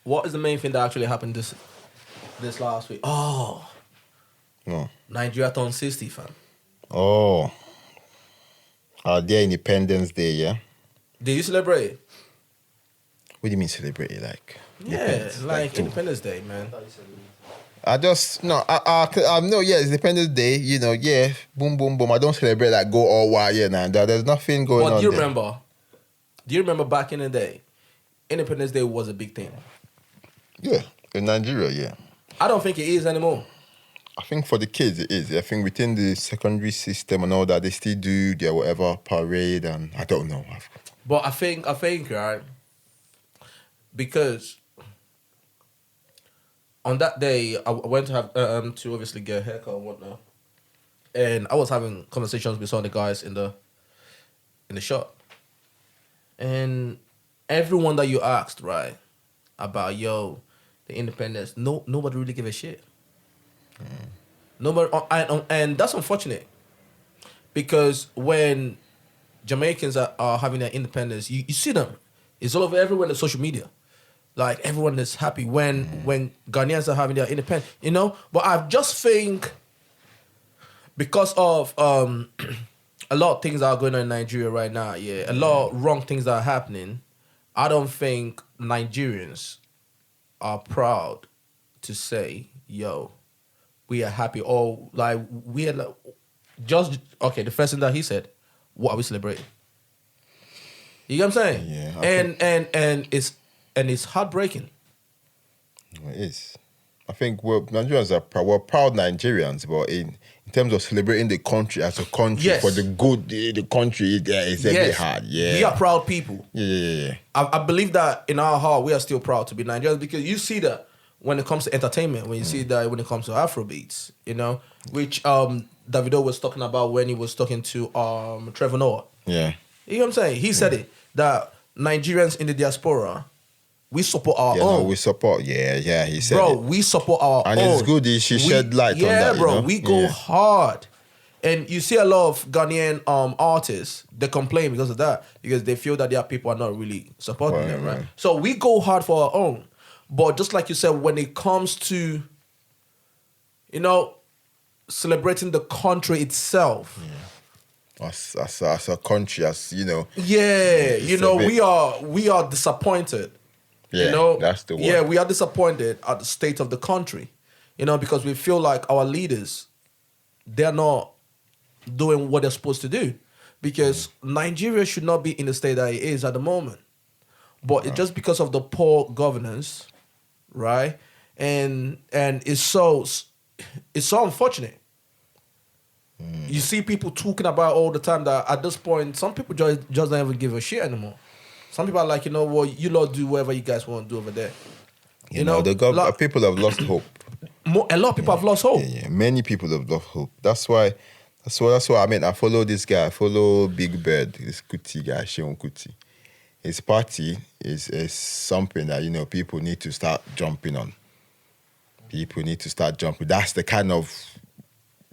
what is the main thing that actually happened this last week? Oh, No. Nigeria turned 60, fam. Oh. Their Independence Day, yeah? Did you celebrate it? What do you mean celebrate it? Like, Yeah, depends. like who? Independence Day, man. No, yeah, it's Independence Day, yeah, boom, boom, boom. I don't celebrate like go all wild, yeah, nah, there's nothing going But on do you there. remember? Do you remember back in the day, Independence Day was a big thing? Yeah, in Nigeria, yeah. I don't think it is anymore. I think for the kids it is. I think within the secondary system and all that, they still do their whatever parade and I don't know. But I think, right, because on that day I went to have to obviously get a haircut and whatnot, and I was having conversations with some of the guys in the shop, and everyone that you asked, right, about the independence, nobody really give a shit. Nobody, and that's unfortunate, because when Jamaicans are having their independence, you see them. It's all over everywhere on social media. Like, everyone is happy when Ghanaians are having their independence, But I just think because of a lot of things that are going on in Nigeria right now, a lot of wrong things that are happening, I don't think Nigerians are proud to say, yo, we are happy, or like we are like, just okay. The first thing that he said, what are we celebrating? You get what I'm saying? Yeah. And it's heartbreaking. It is. I think Nigerians are proud. We're proud Nigerians, but in terms of celebrating the country as a country, Yes. for the good, the country, it's a bit hard. Yeah, We are proud people. Yeah. I believe that in our heart we are still proud to be Nigerians, because you see that when it comes to entertainment, when you see that when it comes to Afrobeats, which Davido was talking about when he was talking to Trevor Noah. Yeah. You know what I'm saying? He said it, that Nigerians in the diaspora, we support our own. No, we support. Yeah, he said bro, it. we support our And own. it's good she shed light on that. Yeah, bro, we go hard. And you see a lot of Ghanaian artists, they complain because of that, because they feel that their people are not really supporting them, right? So we go hard for our own. But just like you said, when it comes to, celebrating the country itself. Yeah. As a country, Yeah, we are disappointed. Yeah, that's the word. Yeah, we are disappointed at the state of the country. Because we feel like our leaders, they're not doing what they're supposed to do. Because Nigeria should not be in the state that it is at the moment. But it's just because of the poor governance, right? And it's so unfortunate. You see people talking about all the time that at this point, some people just don't even give a shit anymore. Some people are like, you lot do whatever you guys want to do over there. People have lost hope. A lot of people have lost hope. Yeah. Many people have lost hope. That's why I mean, I follow this guy. I follow Big Bird, this Kuti guy, Sheon Kuti. His party is something that, people need to start jumping on. People need to start jumping. That's the kind of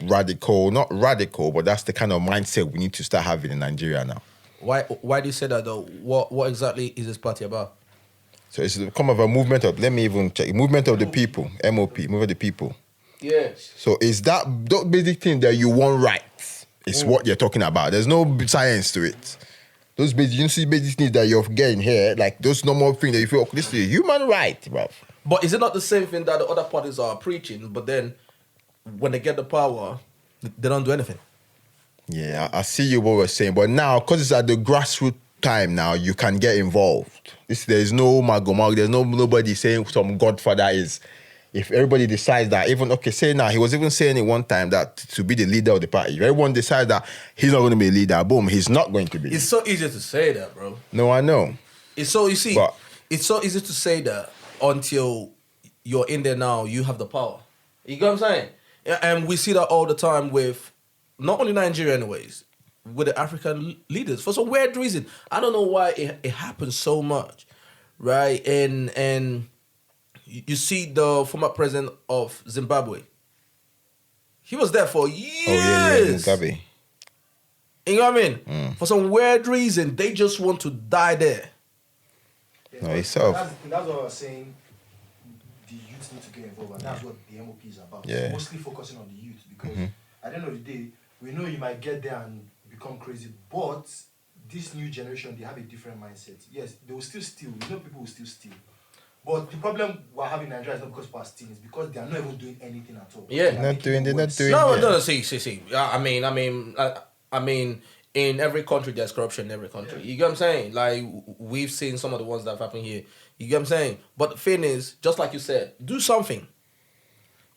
not radical, but that's the kind of mindset we need to start having in Nigeria now. Why do you say that though? What exactly is this party about? So it's come of a movement of, let me even check, movement of the people, MOP, movement of the people. Yes. So is that basic thing that you want right? It's what you're talking about. There's no science to it. Those basic things that you're getting here, like those normal things that you feel, this is a human right, bro. But is it not the same thing that the other parties are preaching, but then when they get the power, they don't do anything? Yeah, I see you what we're saying. But now, because it's at the grassroots time now, you can get involved. There's no magomag, there's nobody saying some godfather is. If everybody decides that, say now, he was even saying it one time that to be the leader of the party, if everyone decides that he's not going to be a leader, boom, he's not going to be. It's so easy to say that, bro. No, I know. It's so easy to say that until you're in there now, you have the power. You get what I'm saying? And we see that all the time with not only Nigeria anyways, with the African leaders. For some weird reason. I don't know why it happens so much. Right? And you see the former president of Zimbabwe. He was there for years. Oh, yeah, Mugabe. You know what I mean? For some weird reason, they just want to die there. No, himself. That's what I was saying. the youth need to get involved, and that's what the MOP is about. Yeah. It's mostly focusing on the youth because at the end of the day, we know you might get there and become crazy, but this new generation, they have a different mindset. Yes, they will still steal. You know, people will still steal. But the problem we're having in Nigeria is not because people are stealing, it's because they are not even doing anything at all. Yeah. They're not doing. No, yeah. no, see. I mean, in every country there's corruption in every country. You get what I'm saying? Like we've seen some of the ones that have happened here. You get what I'm saying? But the thing is, just like you said, do something.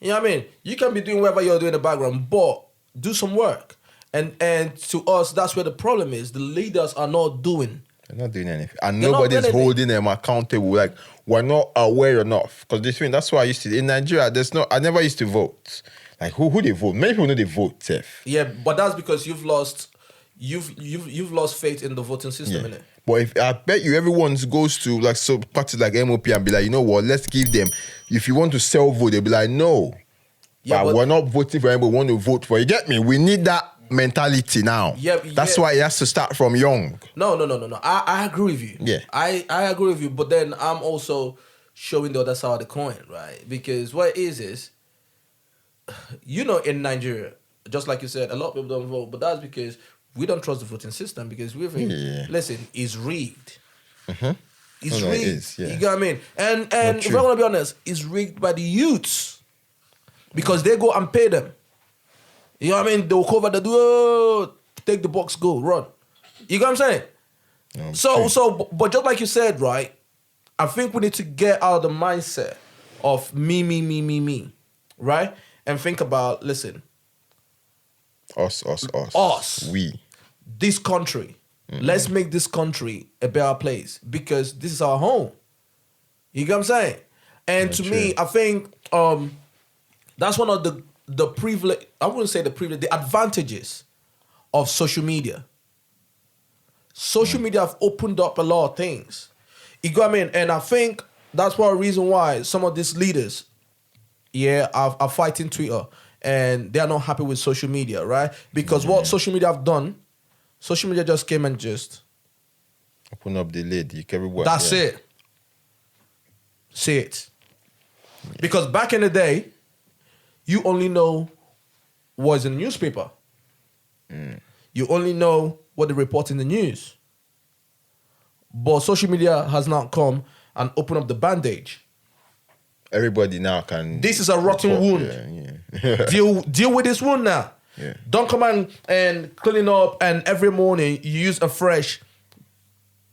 You know what I mean? You can be doing whatever you're doing in the background, but do some work. And to us, that's where the problem is. The leaders are not doing. They're not doing anything, and They're not nobody's doing anything. holding them accountable. Like we're not aware enough. Because this thing, that's why I used to in Nigeria. I never used to vote. Like who they vote? Many people know they vote. Seth. Yeah, but that's because you've lost faith in the voting system, innit? But if I bet you everyone goes to like so parties like MOP and be like, you know what, let's give them. If you want to sell vote, they'll be like, no. Yeah, but we're not voting for anybody. We want to vote for. You get me? We need that mentality now. That's why it has to start from young. No. I agree with you. Yeah. I agree with you, but then I'm also showing the other side of the coin, right? Because what it is, you know, in Nigeria, just like you said, a lot of people don't vote, but that's because we don't trust the voting system because we think, listen, it's rigged. It's rigged. It is, yeah. You get what I mean? And if I want to be honest, it's rigged by the youths because they go and pay them. You know what I mean? They'll cover the door, take the box, go, run. You get what I'm saying? Okay. So, but just like you said, right? I think we need to get out of the mindset of me, right? And think about, listen. Us. We. This country. Let's make this country a better place because this is our home. You get what I'm saying? And to me, I think that's one of the privilege, I wouldn't say the privilege, the advantages of social media. Social media have opened up a lot of things. You get what I mean? And I think that's one reason why some of these leaders, are fighting Twitter and they are not happy with social media, right? Because what social media have done, social media just came and just open up the lid. You can work. That's it. See it. Yeah. Because back in the day, you only know what's in the newspaper. You only know what they report in the news. But social media has now come and opened up the bandage. Everybody now can. This is a rotten wound. Yeah. deal with this wound now. Yeah. Don't come and clean it up and every morning you use a fresh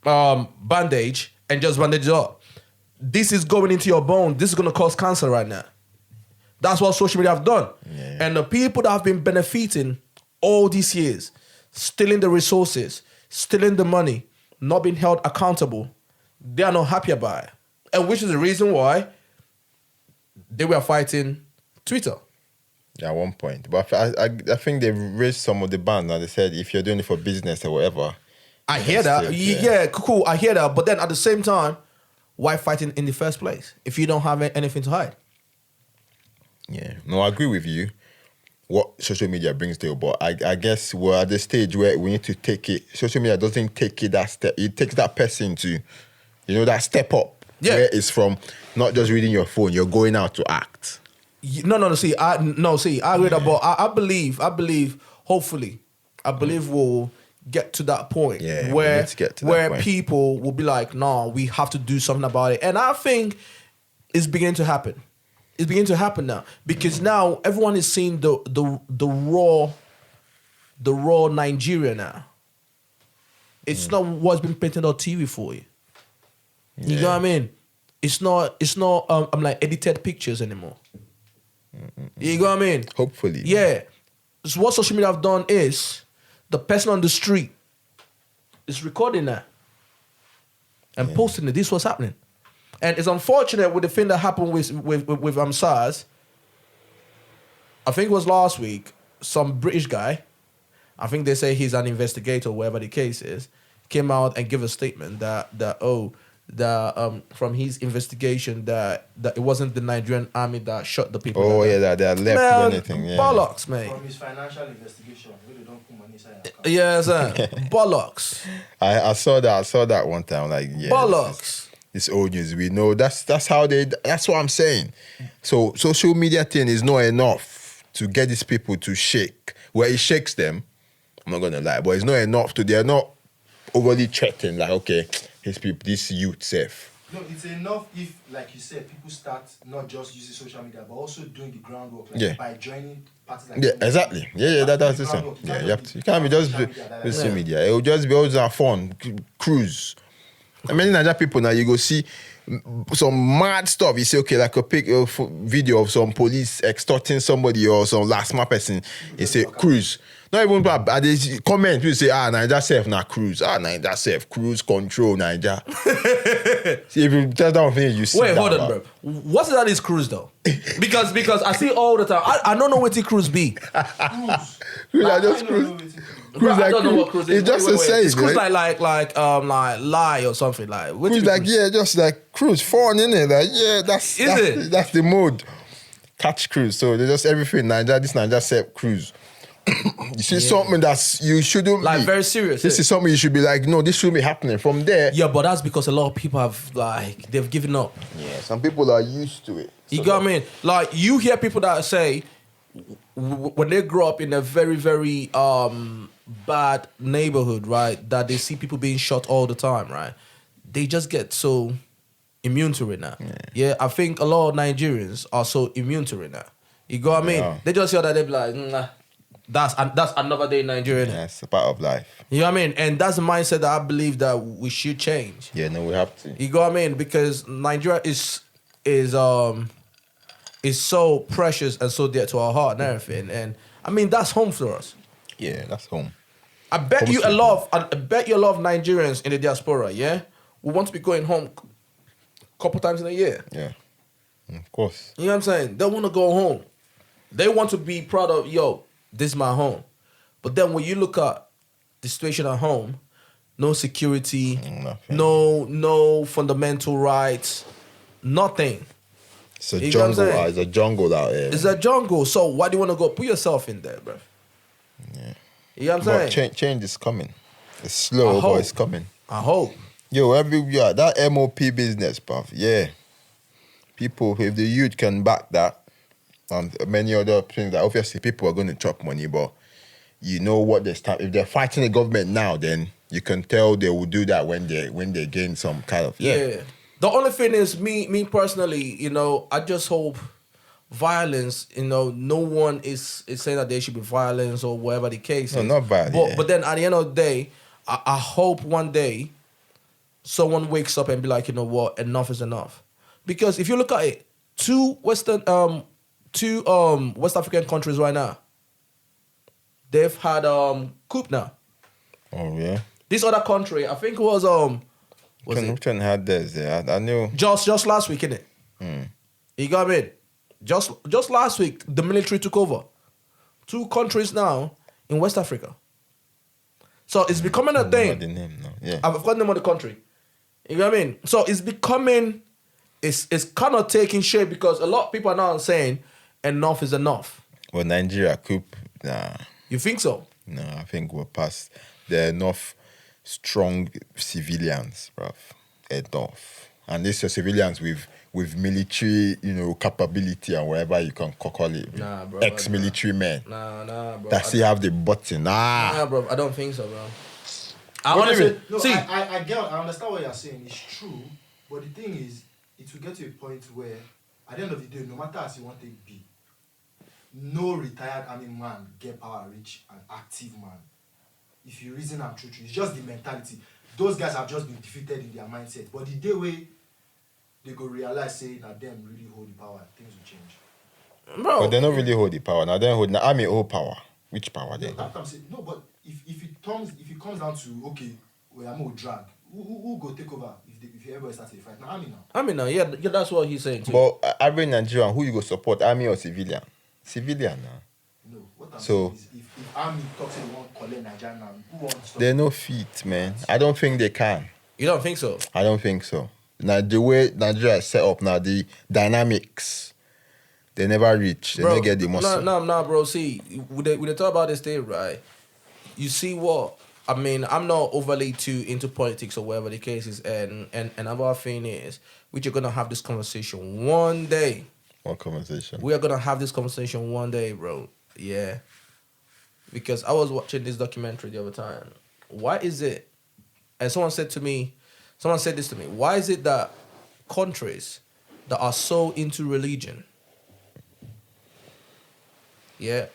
bandage and just bandage it up. This is going into your bone. This is going to cause cancer right now. That's what social media have done. Yeah. And the people that have been benefiting all these years, stealing the resources, stealing the money, not being held accountable, they are not happy about it. And which is the reason why they were fighting Twitter. Yeah, at one point. But I think they've raised some of the ban now. They said if you're doing it for business or whatever. I hear that. Yeah, cool. I hear that. But then at the same time, why fighting in the first place if you don't have anything to hide? Yeah. No, I agree with you. What social media brings to you, but I guess we're at the stage where we need to take it. Social media doesn't take it that step. It takes that person to, that step up. Yeah. Where it's from not just reading your phone, you're going out to act. No. See, I read about. I believe. Hopefully, we'll get to that point where people will be like, "No, we have to do something about it." And I think it's beginning to happen. It's beginning to happen now because now everyone is seeing the raw Nigeria now. It's not what's been painted on TV for you. You know what I mean? It's not I'm like edited pictures anymore. You know what I mean? Hopefully. Yeah. So what social media have done is the person on the street is recording that and posting it. This is what's happening. And it's unfortunate with the thing that happened with SARS. I think it was last week, some British guy, I think they say he's an investigator, whatever the case is, came out and gave a statement that from his investigation that it wasn't the Nigerian army that shot the people. Oh, that they left or anything. Yeah. Bollocks, mate. From his financial investigation, really don't put money inside. Yeah, sir. Bollocks. I saw that one time. Like, bollocks. It's old news. We know that's how they. That's what I'm saying. So social media thing is not enough to get these people to shake. Where it shakes them, I'm not gonna lie, but it's not enough to. They're not overly threatened. Like okay, this youth safe. No, it's enough if, like you said, people start not just using social media, but also doing the groundwork, by joining parties like Exactly. That's the thing. Yeah, you can't be just social media. It will just be always have fun, cruise. I mean, Nigerian people now, you go see some mad stuff. You say, okay, like a video of some police extorting somebody or some last map person. You say, cruise. Not even bad. They comment, people say, Niger safe now cruise. Niger safe, cruise control, Niger. See, if you tell that one thing, you see. Wait, hold on, bro. What is that is cruise though? Because I see all the time. I don't know what the cruise be. Cruise are just cruise. Cruise I don't know what cruise is. It's just a saying. It's cruise like lie or something like. Cruise like just like cruise fun, innit? Like that's the mode. Catch cruise. So they just everything this Niger safe cruise. You see something that's you shouldn't like be. very serious. This is something you should be like, no, this shouldn't be happening. From there. Yeah, but that's because a lot of people have they've given up. Yeah, some people are used to it. You got what I mean? Like you hear people that say when they grow up in a very, very bad neighborhood, right? That they see people being shot all the time, right? They just get so immune to it now. Yeah, I think a lot of Nigerians are so immune to it now. You got what I mean? Yeah. They just hear that they be like, nah, that's another day in Nigeria. Yeah, it's a part of life. You know what I mean? And that's the mindset that I believe that we should change. Yeah, no, we have to. You know what I mean? Because Nigeria is so precious and so dear to our heart and everything. And I mean that's home for us. Yeah, that's home. I bet you a lot of Nigerians in the diaspora, yeah, will want to be going home a couple times in a year. Yeah. Of course. You know what I'm saying? They want to go home. They want to be proud of, this is my home. But then when you look at the situation at home, no security, Nothing. no fundamental rights, nothing. It's a You know what I'm jungle. saying? It's a jungle out here. It's a jungle. So why do you want to go put yourself in there, bro? Yeah. You know what I'm saying? But change is coming. It's slow, I hope. but it's coming. I hope. Yo, that MOP business, bruv. Yeah. People, if the youth can back that, and many other things, that obviously people are going to chop money, but you know what they start. If they're fighting the government now, then you can tell they will do that when they gain some kind of Yeah. The only thing is, me personally, I just hope violence, no one is saying that there should be violence or whatever the case No, is. not violence. But then at the end of the day, I hope one day someone wakes up and be like, you know what, enough is enough. Because if you look at it, two West African countries right now, they've had coup now. Oh yeah. This other country, I think it was Which one had this? Yeah, I knew. just last week, innit? You got what I mean? Just last week, the military took over. 2 countries now in West Africa. So it's becoming a thing. The name, no. Yeah. I've forgotten the name of the country. You know what I mean? So it's becoming, it's kind of taking shape because a lot of people are now saying enough is enough. Well, Nigeria coup, nah. You think so? No, I think we're past. There are enough strong civilians, bruv. Enough. And these are civilians with military, capability and whatever you can call it. Nah, bro. Ex-military men. Nah, bro. That still have the button. Nah, bro. I don't think so, bro. I understand what you're saying. It's true, but the thing is, it will get to a point where, at the end of the day, no matter as you want it be, no retired army man get power reach an active man. If you reason and true, it's just the mentality. Those guys have just been defeated in their mindset. But the day way they go realize, say, that them really hold the power, things will change. Bro. But they don't really hold the power. Now they hold. Now army hold power. Which power then? That's what I'm saying. No, but if it comes down to okay, well, I'm gonna drag. Who go take over if everybody starts a fight? Now army now. Yeah, that's what he's saying too. But average Nigerian, who you go support, army or civilian? Civilian now. No, what I'm So- saying is if army talks to one collect Nigeria now, who wants to stop? They're no feet, man. I don't think they can. You don't think so? I don't think so. Now the way Nigeria is set up now, the dynamics, they never reach. They never get the muscle. No, bro. See, when they talk about this thing, right? You see what I mean, I'm not overly too into politics or whatever the case is, and another thing is, we are gonna have this conversation one day. What conversation? We are gonna have this conversation one day, bro. Yeah. Because I was watching this documentary the other time. Why is it? And someone said this to me. Why is it that countries that are so into religion,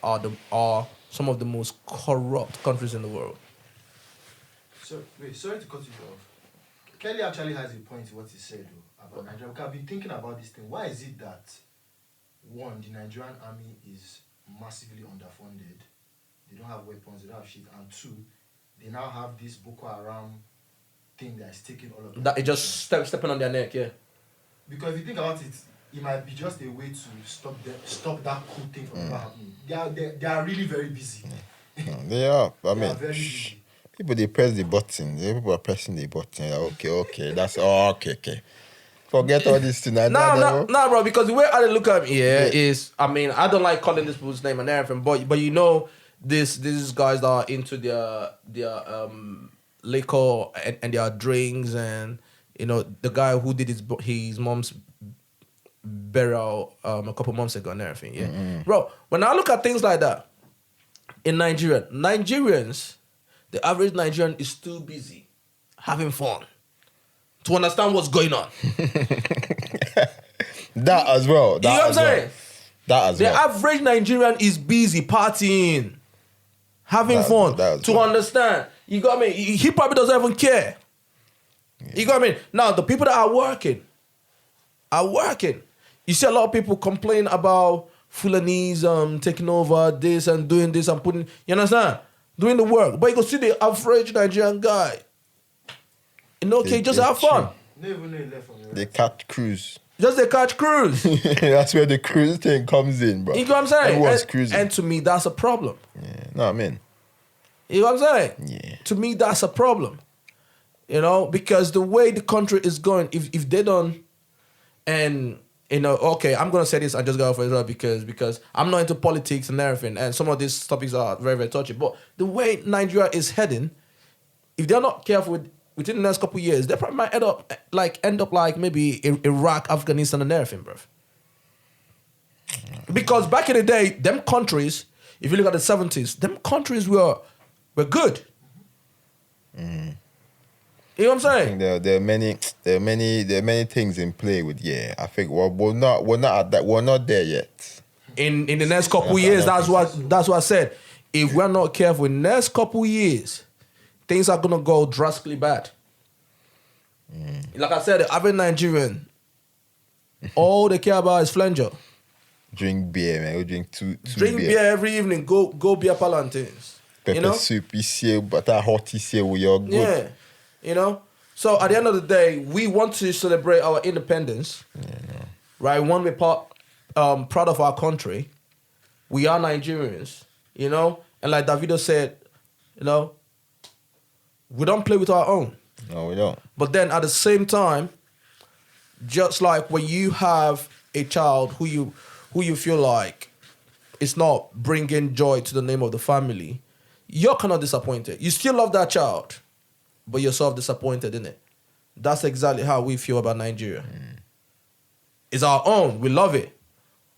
are some of the most corrupt countries in the world? So, wait, sorry to cut you off. Kelly actually has a point in what he said though, about Nigeria. Because I've been thinking about this thing. Why is it that, one, the Nigerian army is massively underfunded? They don't have weapons, they don't have shit. And two, they now have this Boko Haram thing that is taking all of That it just stepping on their neck, yeah. Because if you think about it, it might be just a way to stop that cool thing from ever happening. They are really very busy. No, they are. I They mean, are very busy. people they press the button. People are pressing the button. Okay. That's okay. Forget all this tonight. No, bro. Because the way I look at it is, I mean, I don't like calling this people's name and everything, but you know, these guys that are into their liquor and their drinks, and you know, the guy who did his mom's burial a couple months ago and everything. Yeah, bro. When I look at things like that in Nigerians, the average Nigerian is too busy having fun to understand what's going on. That as well. You know what I'm saying? That as The well. average Nigerian is busy partying, having fun, to understand. You got me? He probably doesn't even care. Yeah. You got me? Now, the people that are working. You see a lot of people complain about Fulanis taking over this and doing this and putting, you understand? Doing the work. But you can see the average Nigerian guy. Just have fun. They catch cruise. Just they catch cruise. That's where the cruise thing comes in, bro. You know what I'm saying? Everyone's cruising. And to me, that's a problem. Yeah. No, I mean. You know what I'm saying? Yeah. To me, that's a problem. You know, because the way the country is going, if they don't, and you know, okay, I'm gonna say this, I just got off as well because I'm not into politics and everything, and some of these topics are very, very touchy. But the way Nigeria is heading, if they're not careful within the next couple of years, they probably might end up like maybe Iraq, Afghanistan, and everything, bro. Because back in the day, them countries, if you look at the 70s, them countries were good. You know what I'm saying? There are many things in play with I think we're not there yet. In the next couple of years, that's what I said. If we're not careful, in the next couple of years, things are gonna go drastically bad. Like I said, the average Nigerian, all they care about is flanger. Drink beer, man. We drink two Drink beer every evening. Go beer palantes. Pepper soup, but that hot with your good. Yeah. You know? So at the end of the day, we want to celebrate our independence. Right? One, we're proud of our country. We are Nigerians, you know? And like Davido said, you know, we don't play with our own. No, we don't. But then at the same time, just like when you have a child who you feel like it's not bringing joy to the name of the family, you're kind of disappointed. You still love that child, but you're sort of disappointed in it. That's exactly how we feel about Nigeria. It's our own. We love it,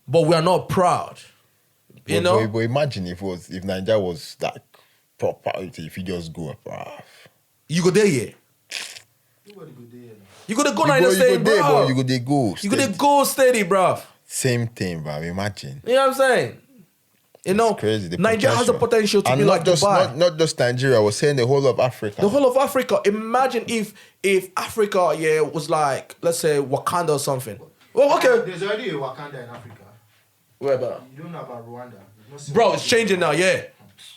but we are not proud. You know? But imagine if Nigeria was like proper, if you just go up, bruv. You go there, yeah. Nobody go there. You gotta go Nigeria steady, bro. You go there, go. You gotta go steady, bro. Same thing, bro. Imagine. You know what I'm saying? You know, it's crazy. Nigeria has the potential to be like Dubai. Not just Nigeria. I was saying the whole of Africa. The whole of Africa. Imagine if Africa, was like, let's say Wakanda or something. Well, okay. There's already a Wakanda in Africa. Where about? You don't know about Rwanda. Bro, it's changing now, yeah.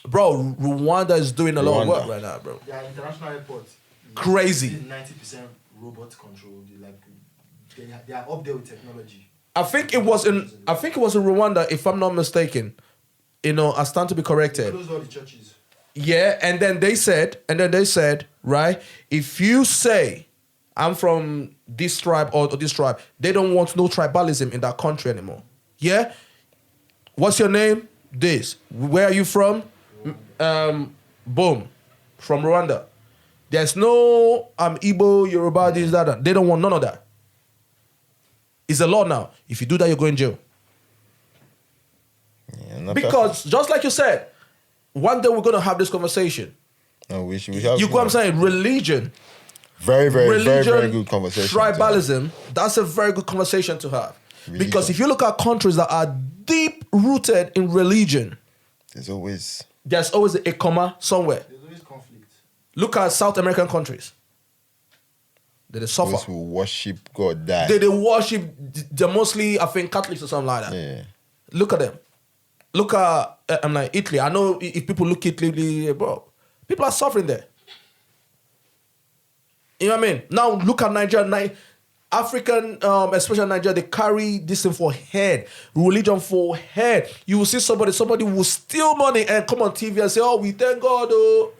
Bro, Rwanda is doing a lot of work right now, bro. Their international airport. Crazy. 90% robot control. They are up there with technology. I think it was in Rwanda, if I'm not mistaken. You know, I stand to be corrected. They closed all the churches. Yeah, and then they said, right, if you say I'm from this tribe or this tribe, they don't want no tribalism in that country anymore. Yeah? What's your name? This. Where are you from? Boom. from Rwanda. There's no Igbo, Yoruba, this, that. They don't want none of that. It's a law now. If you do that, you're going jail. Yeah, Because just like you said, one day we're going to have this conversation. No, we should. We have, You know what I'm saying? Religion. Very good conversation. Tribalism. That's a very good conversation to have. Because if you look at countries that are deep rooted in religion, there's always a comma somewhere. There's always conflict. Look at South American countries. They suffer. Those who worship God die. They worship. They're mostly, I think, Catholics or something like that. Yeah. Look at them. Look at I'm like Italy. I know if people look at Italy, bro, people are suffering there. You know what I mean? Now look at Nigeria. African, especially Nigeria, they carry this thing for head, religion for head. You will see somebody will steal money and come on TV and say, "Oh, we thank God." Oh,